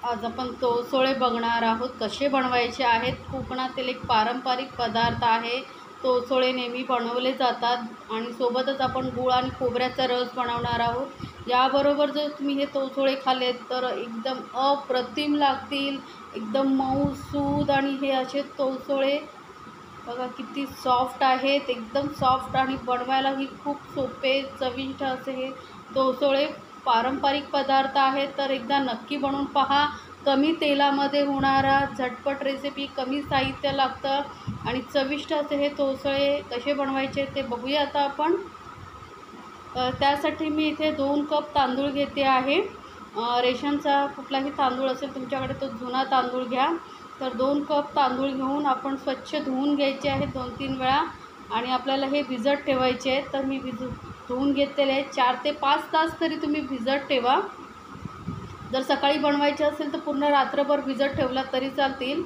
आज आपण तोसोळे बघणार आहोत कसे बनवायचे आहेत। कोकणातील एक पारंपरिक पदार्थ आहे। तोसोळे नेहमी बनवले जातात आणि सोबतच आपण गूळ आणि खोबऱ्याचा रस बनवणार आहोत। याबरोबर जर तुम्ही हे तोसोळे खाल्लेत तर एकदम अप्रतिम लागतील, एकदम मऊसूद। आणि हे असे तोसोळे बघा किती सॉफ्ट आहेत, एकदम सॉफ्ट आणि बनवायलाही खूप सोपे चविष्ट असे हे तोसोळे पारंपरिक पदार्थ आहेत। तर एकदा नक्की बनवून पहा। कमी तेलामध्ये होणारा झटपट रेसिपी, कमी साहित्य लागतं आणि चविष्ट असे हे तोसोळे कसे बनवायचे ते बघूया आता आपण। त्यासाठी मी इथे 2 कप तांदूळ घेते आहे। रेशनचा कुठलाही तांदूळ असेल तुमच्याकडे तो जुना तांदूळ घ्या। तर 2 कप तांदूळ घेऊन आपण स्वच्छ धुवून घ्यायचे आहेत 2-3 वेळा आणि आपल्याला हे भिजत ठेवायचे आहेत। तर मी धुवून घेतलेले आहेत। 4 ते 5 तास तरी तुम्ही भिजत ठेवा। जर सकाळी बनवायचे असेल तर पूर्ण रात्रभर भिजत ठेवला तरी चालतील।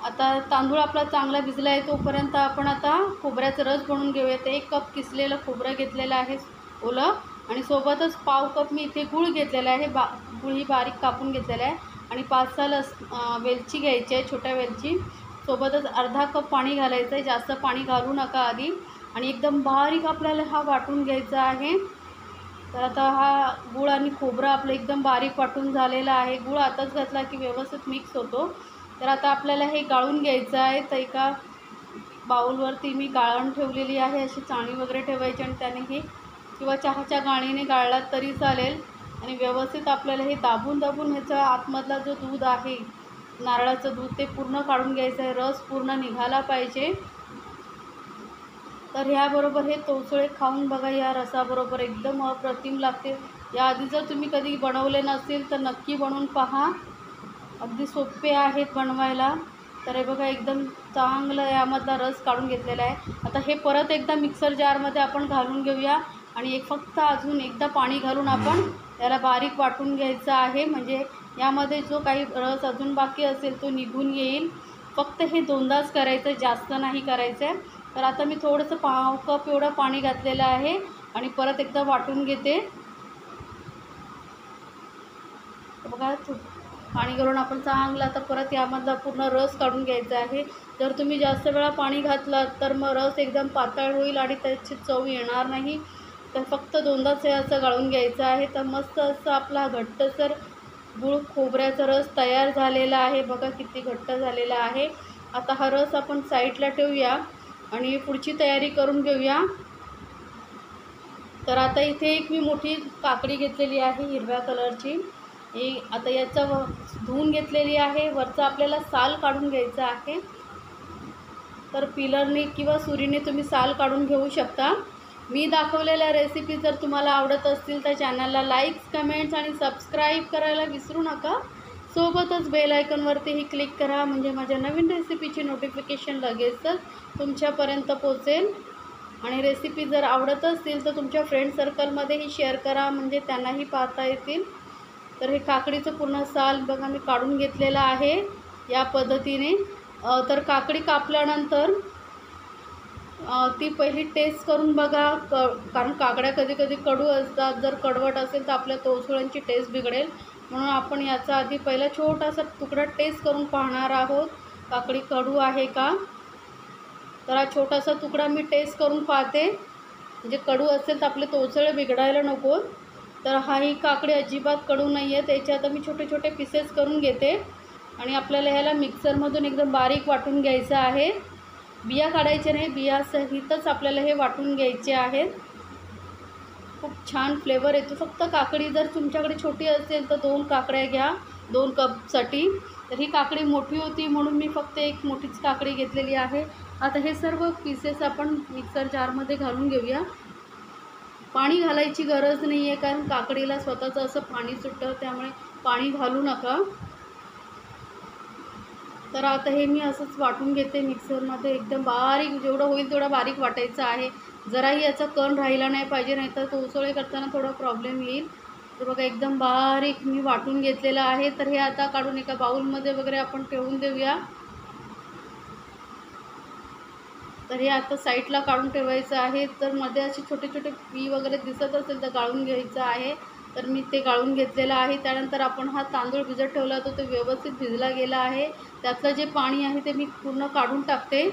आता तांदूळ आपला चांगला भिजला आहे तोपर्यंत आपण आता खोबऱ्याचा रस बनवून घेऊया। तर 1 कप किसलेलं खोबरं घेतलेलं आहे ओलं आणि सोबतच पाव कप मी इथे गूळ घेतलेला आहे। गूळ ही बारीक कापून घेतलेला आहे आणि 5-6 वेलची घ्यायची आहे, छोट्या वेलची। सोबतच अर्धा कप पाणी घालायचं आहे, जास्त पाणी घालू नका आधी। आणि एकदम बारीक आपल्याला हा वाटून घ्यायचा आहे। तर आता हा गूळ आणि खोबरं आपलं एकदम बारीक वाटून झालेलं आहे। गूळ आताच घातला की व्यवस्थित मिक्स होतो। तर आता आपल्याला हे गाळून घ्यायचं आहे। तर एका बाउलवरती मी गाळण ठेवलेली आहे। अशी चाळणी वगैरे ठेवायची आणि त्याने हे किंवा चहाच्या गाळणीने गाळलात तरी चालेल। आणि व्यवस्थित आपल्याला हे दाबून दाबून ह्याचा आतमधला जो दूध आहे, नारळाचं दूध, ते पूर्ण काढून घ्यायचं आहे। रस पूर्ण निघाला पाहिजे। तर ह्याबरोबर हे तोसोळे खाऊन बघा, या रसाबरोबर एकदम अप्रतिम लागते। याआधी जर तुम्ही कधी बनवले नसतील तर नक्की बनवून पहा, अगदी सोपे आहेत बनवायला। तर हे बघा एकदम चांगलं यामधला रस काढून घेतलेला आहे। आता हे परत एकदा मिक्सर जारमध्ये आपण घालून घेऊया आणि फक्त अजून एकदा पाणी घालून आपण त्याला बारीक वाटून घ्यायचं आहे। म्हणजे यामध्ये जो काही रस अजून बाकी असेल तो निघून येईल। फक्त हे 2दाच करायचं, जास्त नाही करायचं आहे। तर आता मी थोडंसं पाव कप एवढं पाणी घातलेलं आहे आणि परत एकदा वाटून घेते। बघा पाणी घालून आपण चांगलं आता परत यामधला पूर्ण रस काढून घ्यायचा आहे। जर तुम्ही जास्त वेळा पाणी घातलात तर मग रस एकदम पातळ होईल आणि त्याची चव येणार नाही। तर फक्त 2दाच हे असं गाळून घ्यायचं आहे। तर मस्त असं आपला घट्टसर गूळ खोबऱ्याचा रस तयार झालेला आहे। बघा किती घट्ट झालेला आहे। आता हा रस आपण साईडला ठेवूया आणि पुढची तयारी करून घेऊया। तर आता इथे एक मी मोठी काकडी घेतलेली आहे हिरव्या कलरची। आता याचा धुवून घेतलेली आहे, वरचं आपल्याला साल काढून घ्यायचं आहे। तर पिलरने किंवा सुरीने तुम्ही साल काढून घेऊ शकता। मी दाखवलेल्या रेसिपी जर तुम्हाला आवडत असतील तर चॅनलला लाईक्स, कमेंट्स आणि सबस्क्राईब करायला विसरू नका। सोबतच बेल आयकॉनवरतीही क्लिक करा, म्हणजे माझ्या नवीन रेसिपीची नोटिफिकेशन लगेचच तुमच्यापर्यंत पोहोचेल। आणि रेसिपी जर आवडत असतील तर तुमच्या फ्रेंड सर्कलमध्येही शेअर करा, म्हणजे त्यांनाही पाहता येतील। तर हे काकडीचं पूर्ण साल बघा मी काढून घेतलेलं आहे या पद्धतीने। तर काकडी कापल्यानंतर ती पहिली टेस्ट करून बघा, कारण काकड्या कधी कधी कडू असतात। जर कडवट असेल तर आपल्या तोसोळ्यांची टेस्ट बिघडेल, म्हणून आपण याचा आधी पहिला छोटासा तुकडा टेस्ट करून पाहणार आहोत काकडी कडू आहे का। तर हा छोटासा तुकडा मी टेस्ट करून पाहते, म्हणजे कडू असेल तर आपले तोसोळे बिघडायला नको। तर ही काकडी अजिबात कडू नाही आहे। त्याचे आता मी छोटे छोटे पीसेस करून घेते आणि आपल्याला ह्याला मिक्सरमधून एकदम बारीक वाटून घ्यायचं आहे। बिया काढायचे नाही, बियासहितच आपल्याला हे वाटून घ्यायचे आहेत। खूप छान फ्लेवर येतो। फक्त काकडी जर तुमच्याकडे छोटी असेल तर 2 काकड्या घ्या 2 कपसाठी। तर ही काकडी मोठी होती म्हणून मी फक्त एक मोठीच काकडी घेतलेली आहे। आता हे सर्व पीसेस आपण मिक्सर जारमध्ये घालून घेऊया। पाणी घालायची गरज नाही आहे, कारण काकडीला स्वतःचं असं पाणी सुटतं, त्यामुळे पाणी घालू नका। तर आता हे मी असंच वाटून घेते मिक्सरमध्ये, एकदम बारीक, जेवढं होईल तेवढं बारीक वाटायचं आहे। जराही याचा कण राहिला नाही पाहिजे, नाहीतर तोसोळे करताना थोडा प्रॉब्लेम येईल। तर बघा एकदम बारीक मी वाटून घेतलेलं आहे। तर हे आता काढून एका बाउलमध्ये वगैरे आपण ठेवून देऊया। तर हे आता साईडला काढून ठेवायचं आहे। तर मध्ये असे छोटे छोटे पी वगैरे दिसत असेल तर गाळून घ्यायचं आहे। तर मी ते गाळून घेतलेलं आहे. त्यानंतर आपण हा तांदूळ भिजत ठेवला होता, तो व्यवस्थित भिजला गेला आहे. त्यातलं जे पाणी आहे ते मी पूर्ण काढून टाकते.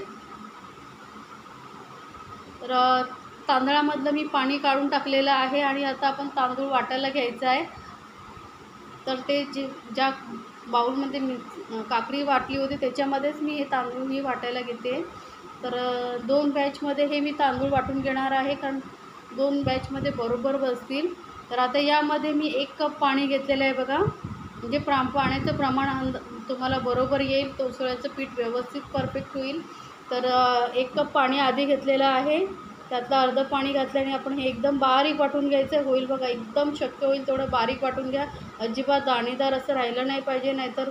तर तांदळामधलं मी पाणी काढून टाकलेलं आहे आणि आता आपण तांदूळ वाटायला घ्यायचा आहे. तर ते ज्या बाउलमध्ये मी काकडी वाटली होती त्याच्यामध्येच मी हे तांदूळ वाटायला घेते. तर 2 बॅचमध्ये हे मी तांदूळ वाटून घेणार आहे, कारण 2 बॅचमध्ये बरोबर बसतील. तर आता यामध्ये मी 1 कप पाणी घेतलेलं आहे बघा, म्हणजे पाण्याचं प्रमाण तुम्हाला बरोबर येईल, तोसळ्याचं पीठ व्यवस्थित परफेक्ट होईल. तर 1 कप पाणी आधी घेतलेलं आहे, त्यातलं अर्धं पाणी घातल्याने आपण हे एकदम बारीक वाटून घ्यायचं होईल बघा. एकदम शक्य होईल तेवढं बारीक वाटून घ्या. अजिबात दाणेदार असं राहिलं नाही पाहिजे, नाहीतर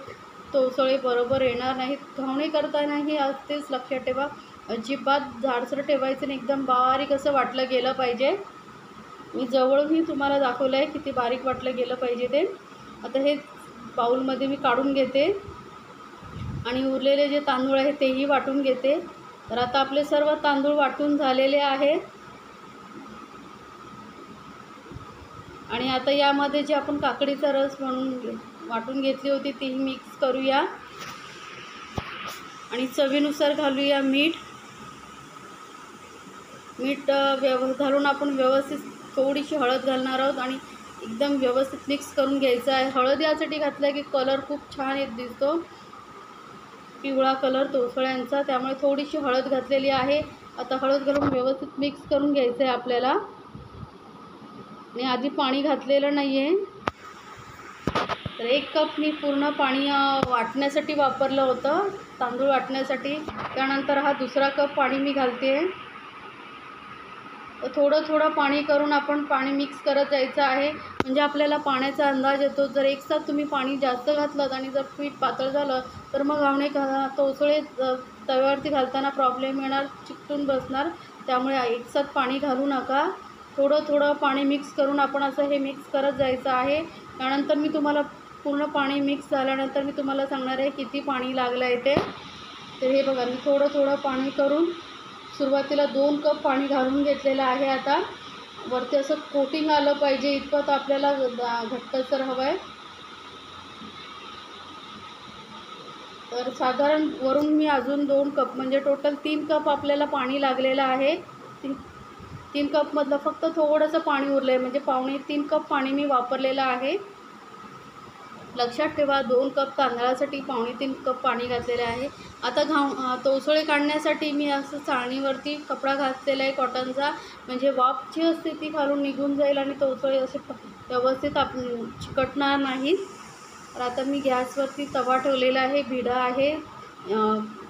तोसळे बरोबर येणार नाहीत. घावणे करतानाही तेच लक्षात ठेवा, अजिबात जाडसर ठेवायचं नाही, एकदम बारीक असं वाटलं गेलं पाहिजे. मी जवळूनही तुम्हाला दाखवलं आहे किती बारीक वाटलं गेलं पाहिजे ते. आता हे बाउलमध्ये मी काढून घेते आणि उरलेले जे तांदूळ आहे तेही वाटून घेते. तर आता आपले सर्व तांदूळ वाटून झालेले आहेत आणि आता यामध्ये जे आपण काकडीचा रस म्हणून वाटून घेतली होती तीही मिक्स करूया आणि चवीनुसार घालूया मीठ. घालून आपण व्यवस्थित थोडीशी हळद घालणार आहोत आणि एकदम व्यवस्थित मिक्स करून घ्यायचं आहे. हळद यासाठी घातलं की कलर खूप छान दिसतो, पिवळा कलर तोसळ्यांचा, त्यामुळे थोडीशी हळद घातलेली आहे. आता हळद घालून व्यवस्थित मिक्स करून घ्यायचं आहे आपल्याला. आणि आधी पाणी घातलेलं नाही आहे. तर 1 कप मी पूर्ण पाणी वाटण्यासाठी वापरलं होतं, तांदूळ वाटण्यासाठी. त्यानंतर हा दुसरा कप पाणी मी घालते. थोडं थोडं पाणी करून आपण पाणी मिक्स करत जायचं आहे, म्हणजे आपल्याला पाण्याचा अंदाज येतो. जर एकसाथ तुम्ही पाणी जास्त घातलं आणि जर पीठ पातळ झालं तर मग घावणे तोसळे तव्यावरती घालताना प्रॉब्लेम येणार, चिकटून बसणार. त्यामुळे एकसाथ पाणी घालू नका, थोडं थोडं पाणी मिक्स करून आपण असं हे मिक्स करत जायचं आहे. त्यानंतर मी तुम्हाला पूर्ण पाणी मिक्स झाल्यानंतर मी तुम्हाला सांगणार आहे किती पाणी लागलं आहे ते. तर हे बघा, मी थोडं थोडं पाणी करून सुरुवातीला 2 कप पाणी घालून घेतलेलं आहे. आता वरती असं कोटिंग आलं पाहिजे इतपत आपल्याला घट्टसर हवं आहे. तर साधारण वरून मी अजून 2 कप म्हणजे टोटल 3 कप आपल्याला पाणी लागलेलं आहे. 3 कपमधलं फक्त थोडंसं पाणी उरलं आहे, म्हणजे 2.25 कप पाणी मी वापरलेलं आहे. लक्षात ठेवा, 2 कप तांदळासाठी 2.25 कप पाणी घातलेलं आहे. आता तोसळे काढण्यासाठी मी असं चाळणीवरती कपडा घातलेला आहे कॉटनचा, म्हणजे वाफ जी असते ती खालून निघून जाईल आणि तोसळे असे व्यवस्थित चिकटणार नाही. तर आता मी गॅसवरती तवा ठेवलेला आहे, भिडा आहे,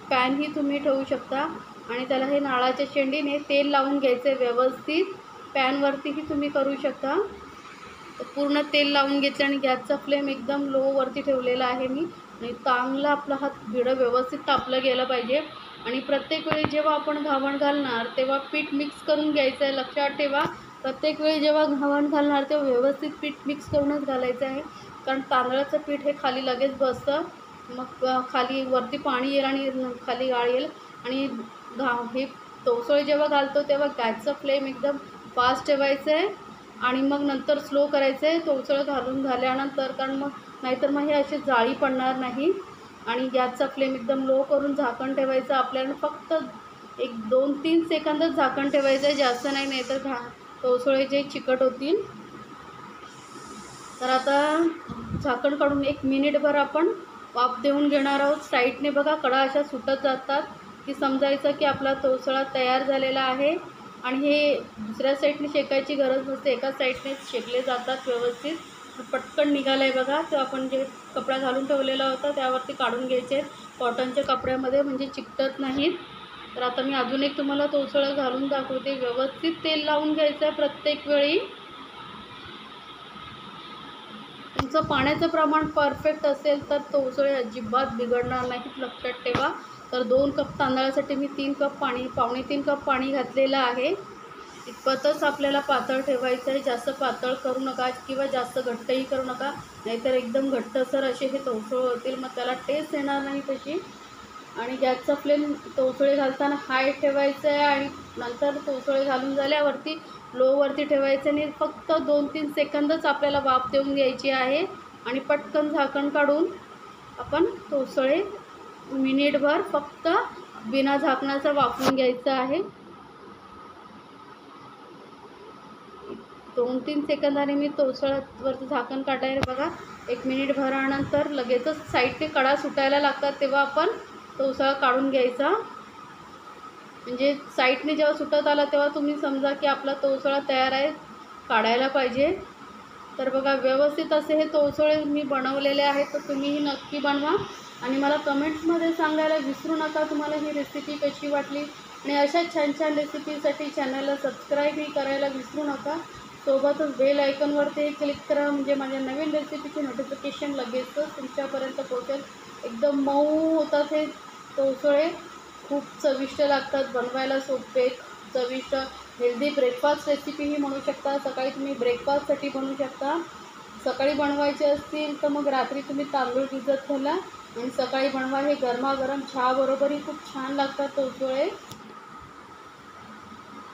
पॅनही तुम्ही ठेवू शकता आणि त्याला हे नारळाच्या शेंडीने तेल लावून घ्यायचं व्यवस्थित. पॅनवरतीही तुम्ही करू शकता. पूर्ण तेल लावून घेतलं आणि गॅसचा फ्लेम एकदम लोवरती ठेवलेला आहे मी. आणि चांगला आपला हा भिडं व्यवस्थित तापलं गेलं पाहिजे. आणि प्रत्येक वेळी जेव्हा आपण घावण घालणार तेव्हा पीठ मिक्स करून घ्यायचं आहे. लक्षात ठेवा, प्रत्येक वेळी जेव्हा घावण घालणार तेव्हा व्यवस्थित पीठ मिक्स करूनच घालायचं आहे, कारण तांदळाचं पीठ हे खाली लगेच बसतं, मग खाली वरती पाणी येईल आणि खाली गाळ येईल. आणि हे तोसळे जेव्हा घालतो तेव्हा गॅसचा फ्लेम एकदम फास्ट ठेवायचं आहे आणि मग नंतर स्लो करायचं आहे तोसळं घालून झाल्यानंतर, कारण मग नाहीतर मग हे असे जाळी पडणार नाही. आणि गॅसचा फ्लेम एकदम लो करून झाकण ठेवायचं. आपल्याला फक्त 1-2-3 सेकंदच झाकण ठेवायचं आहे, जास्त नाही, नाहीतर तोसळे जे चिकट होतील. तर आता झाकण काढून 1 मिनिटभर आपण वाफ देऊन घेणार आहोत. साईडने बघा कडा अशा सुटत जातात की समजायचं की आपला तोसळा तयार झालेला आहे. आणि हे दुसऱ्या साईडने शेकायची गरज नसते, एका साईडने शेकले जातात व्यवस्थित. पटकन निघालं आहे बघा. तो आपण जे कपडा घालून ठेवलेला होता त्यावरती काढून घ्यायचे कॉटनच्या कपड्यामध्ये, म्हणजे चिकटत नाहीत. तर आता मी अजून एक तुम्हाला तोसळं घालून दाखवते. व्यवस्थित तेल लावून घ्यायचं आहे प्रत्येक वेळी. तुमचं पाण्याचं प्रमाण परफेक्ट असेल तर तोसळे अजिबात बिघडणार नाहीत, लक्षात ठेवा. तर 2 कप तांदळासाठी मी 3 कप पाणी 2.25 कप पाणी घातलेलं आहे. इतपतच आपल्याला पातळ ठेवायचं आहे, जास्त पातळ करू नका किंवा जास्त घट्टही करू नका, नाहीतर एकदम घट्टसर असे हे तोसळे होतील, मग त्याला टेस्ट येणार नाही तशी. आणि गॅसचा फ्लेम तोसळे घालताना हाय ठेवायचं आहे आणि नंतर तोसळे घालून झाल्यावरती लोवरती ठेवायचं आणि फक्त 2-3 सेकंदच आपल्याला वाफ देऊन घ्यायची आहे आणि पटकन झाकण काढून आपण तोसळे मिनिटभर फक्त बिना झाकणाचं वाफवून घ्यायचं आहे. 2-3 सेकंदाने मी तोसळ्यावरचं झाकण काढायला बघा. 1 मिनिटभरानंतर लगेचच साईडने कडा सुटायला लागतात, तेव्हा आपण तोसळा काढून घ्यायचा. म्हणजे साईडने जेव्हा सुटत आला तेव्हा तुम्ही समजा की आपला तोसळा तयार आहे, काढायला पाहिजे. तर बघा व्यवस्थित असे हे तोसळे मी बनवलेले आहेत, तर तुम्हीही नक्की बनवा आणि मला कमेंट्समध्ये सांगायला विसरू नका तुम्हाला ही रेसिपी कशी वाटली. आणि अशा छान छान रेसिपीसाठी चॅनलला सबस्क्राईबही करायला विसरू नका. सोबतच बेल आयकॉनवरती क्लिक करा, म्हणजे माझ्या नवीन रेसिपीची नोटिफिकेशन लगेचच तुमच्यापर्यंत पोहोचेल. एकदम मऊ होतात हे तोसळे, खूप चविष्ट लागतात, बनवायला सोपे, चविष्ट, हेल्दी ब्रेकफास्ट रेसिपीही म्हणू शकता. सकाळी तुम्ही ब्रेकफास्टसाठी बनवू शकता. सकाळी बनवायचे असतील तर मग रात्री तुम्ही तांदूळ भिजत घाला आणि सकाळी बनवा. हे गरमागरम चहाबरोबरही खूप छान लागतात तोसळे.